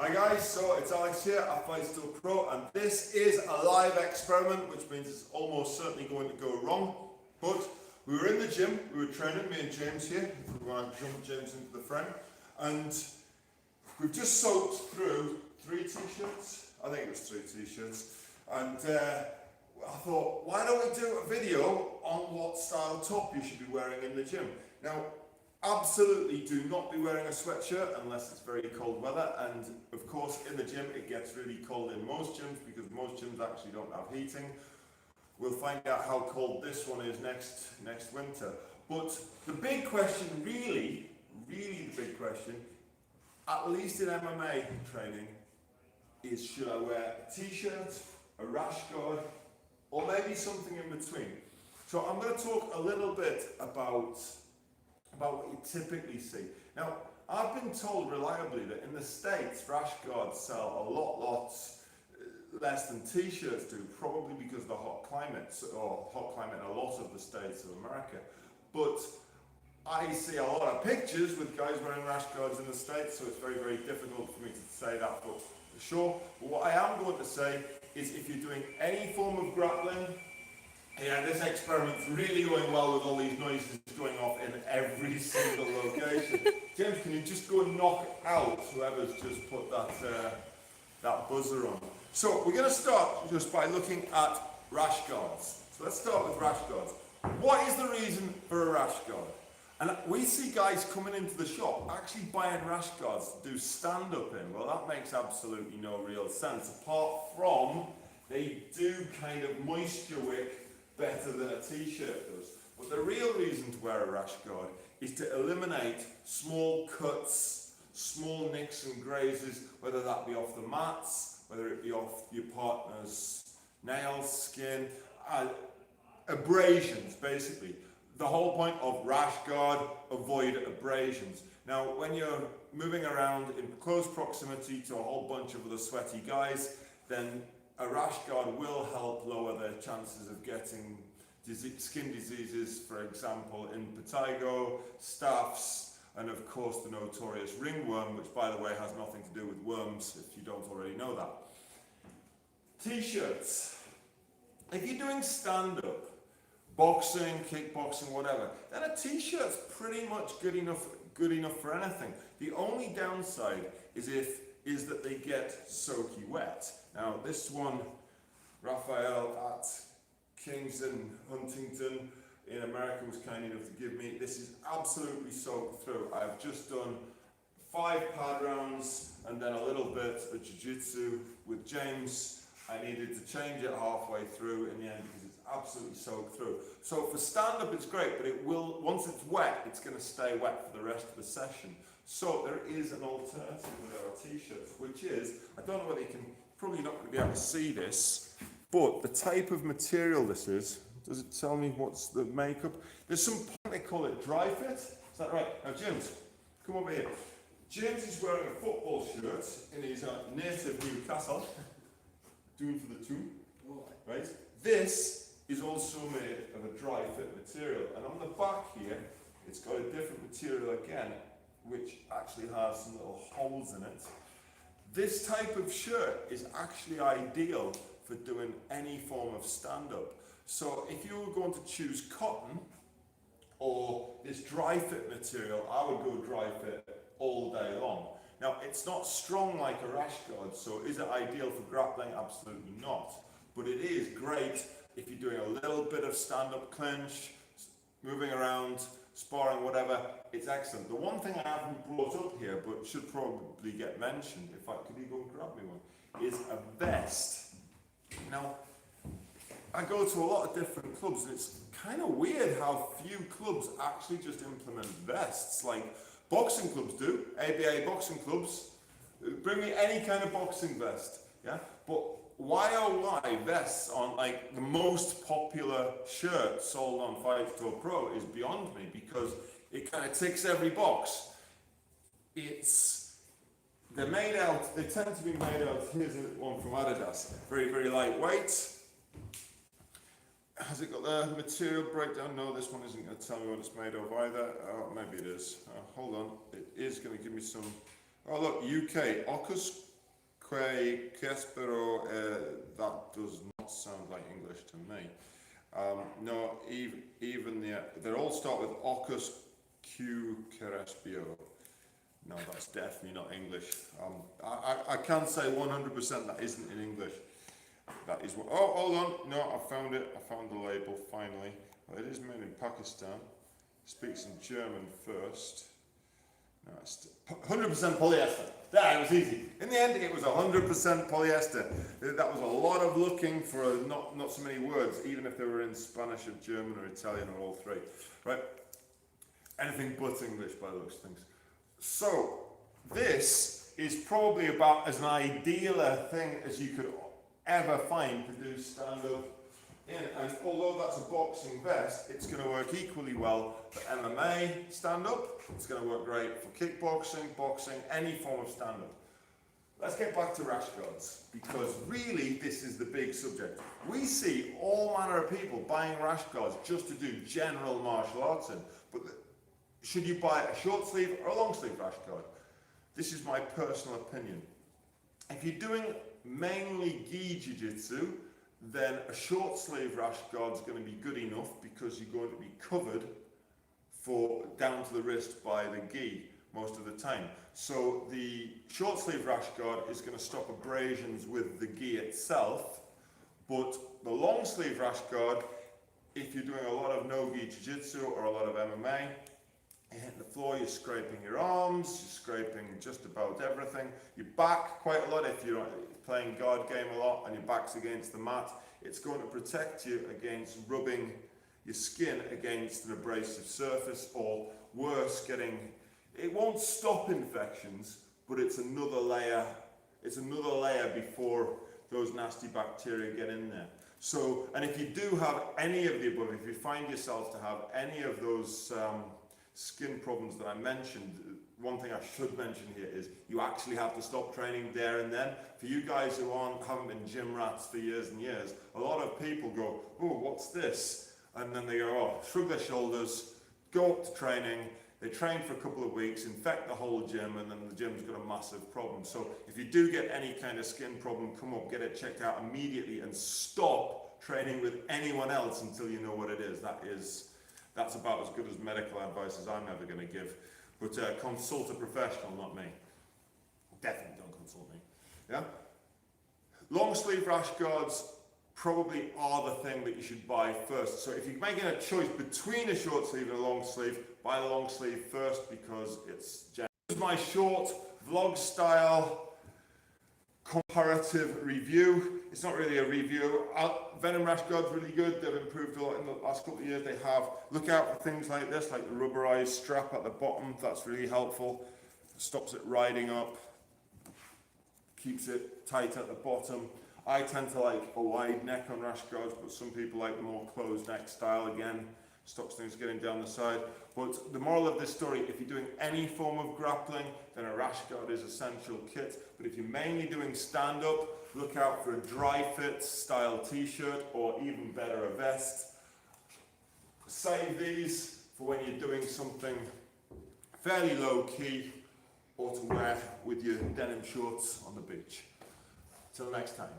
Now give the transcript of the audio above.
Hi guys, so it's Alex here at Fightstore Pro, and this is a live experiment, which means it's almost certainly going to go wrong. But we were in the gym, we were training, me and James here, if we want to jump James into the frame, and we've just soaked through 3 t-shirts, I think it was 3 t-shirts, and I thought, why don't we do a video on what style top you should be wearing in the gym? Now, absolutely do not be wearing a sweatshirt unless it's very cold weather, and of course in the gym it gets really cold in most gyms because most gyms actually don't have heating. We'll find out how cold this one is next winter. But the big question, really the big question, at least in MMA training, is should I wear a t-shirt, a rash guard, or maybe something in between? So I'm going to talk a little bit about what you typically see. Now, I've been told reliably that in the States, rash guards sell a lot less than t-shirts do, probably because of the hot climate in a lot of the states of America. But I see a lot of pictures with guys wearing rash guards in the States, so it's very difficult for me to say that for sure. But what I am going to say is if you're doing any form of grappling, yeah, this experiment's really going well with all these noises going off in every single location. James, can you just go and knock out whoever's just put that buzzer on? So we're going to start just by looking at rash guards. So let's start with rash guards. What is the reason for a rash guard? And we see guys coming into the shop actually buying rash guards to do stand-up in. Well, that makes absolutely no real sense, apart from they do kind of moisture wick better than a t-shirt does. But the real reason to wear a rash guard is to eliminate small cuts, small nicks and grazes, whether that be off the mats, whether it be off your partner's nails, skin, abrasions basically. The whole point of rash guard, avoid abrasions. Now, when you're moving around in close proximity to a whole bunch of other sweaty guys, then a rash guard will help lower their chances of getting skin diseases, for example, impetigo, staphs, and of course the notorious ringworm, which by the way has nothing to do with worms if you don't already know that. T-shirts. If you're doing stand-up, boxing, kickboxing, whatever, then a t-shirt's pretty much good enough for anything. The only downside is that they get soaky wet. Now this one, Raphael at Kingston Huntington in America was kind enough to give me. This is absolutely soaked through. I've just done 5 pad rounds and then a little bit of jiu-jitsu with James. I needed to change it halfway through in the end because it's absolutely soaked through. So for stand-up it's great, but it will, once it's wet, it's going to stay wet for the rest of the session. So there is an alternative with our t-shirts, which is, I don't know whether you can, probably not going to be able to see this, but the type of material this is, does it tell me what's the makeup? There's some, they call it dry fit, is that right? Now James, come over here. James is wearing a football shirt in his native Newcastle, doing for the two, right? This is also made of a dry fit material, and on the back here, it's got a different material again, which actually has some little holes in it. This type of shirt is actually ideal for doing any form of stand-up. So if you were going to choose cotton or this dry fit material, I would go dry fit all day long. Now, it's not strong like a rash guard, so is it ideal for grappling? Absolutely not. But it is great if you're doing a little bit of stand-up clinch, moving around, sparring, whatever. It's excellent. The one thing I haven't brought up here, but should probably get mentioned, in fact, could you go and grab me one, is a vest. Now, I go to a lot of different clubs, and it's kind of weird how few clubs actually just implement vests. Like, boxing clubs do, ABA boxing clubs. Bring me any kind of boxing vest, yeah? But why oh why vests on like the most popular shirt sold on Fightstore Pro is beyond me, because it kind of ticks every box. They're made out, they tend to be made out, here's one from Adidas, very lightweight. Has it got the material breakdown? No, this one isn't going to tell me what it's made of either. Maybe it is. Hold on, it is going to give me some. Oh look, UK, Quespero, that does not sound like English to me. No, even they all start with Ocus Q Crespio. No, that's definitely not English. I can say 100% that isn't in English. That is what. Oh, hold on. No, I found it. I found the label finally. Well, it is made in Pakistan. Speaks in German first. No, it's 100% polyester. That was easy. In the end, it was 100% polyester. That was a lot of looking for not so many words, even if they were in Spanish or German or Italian or all three. Right? Anything but English by those things. So, this is probably about as an ideal a thing as you could ever find to do stand-up in. And although that's a boxing vest, it's going to work equally well for MMA stand-up. It's going to work great for kickboxing, boxing, any form of stand-up. Let's get back to rash guards, because really this is the big subject. We see all manner of people buying rash guards just to do general martial arts in, but should you buy a short sleeve or a long sleeve rash guard? This is my personal opinion. If you're doing mainly gi jiu-jitsu, then a short sleeve rash guard is going to be good enough because you're going to be covered for down to the wrist by the gi most of the time. So the short sleeve rash guard is going to stop abrasions with the gi itself, but the long sleeve rash guard, if you're doing a lot of no-gi jiu-jitsu or a lot of MMA, you hit the floor, you're scraping your arms, you're scraping just about everything. Your back quite a lot if you're playing guard game a lot and your back's against the mat. It's going to protect you against rubbing your skin against an abrasive surface, or worse, it won't stop infections, but it's another layer. It's another layer before those nasty bacteria get in there. So, and if you do have any of the above, if you find yourself to have any of those skin problems that I mentioned, one thing I should mention here is you actually have to stop training there and then. For you guys who haven't been gym rats for years and years, a lot of people go, oh, what's this? And then they go, oh, shrug their shoulders, go up to training, they train for a couple of weeks, infect the whole gym, and then the gym's got a massive problem. So if you do get any kind of skin problem, come up, get it checked out immediately, and stop training with anyone else until you know what it is. That's about as good as medical advice as I'm ever going to give. But consult a professional, not me. Definitely don't consult me. Yeah? Long sleeve rash guards probably are the thing that you should buy first. So if you're making a choice between a short sleeve and a long sleeve, buy the long sleeve first because it's general. This is my short vlog style comparative review. It's not really a review. Venom rash guard's really good. They've improved a lot in the last couple of years. They have. Look out for things like this, like the rubberized strap at the bottom. That's really helpful. Stops it riding up. Keeps it tight at the bottom. I tend to like a wide neck on rash guards, but some people like the more closed neck style. Again, stops things getting down the side. But the moral of this story, if you're doing any form of grappling, then a rash guard is essential kit. But if you're mainly doing stand-up, look out for a dry fit style t-shirt, or even better, a vest. Save these for when you're doing something fairly low-key, or to wear with your denim shorts on the beach. Till next time.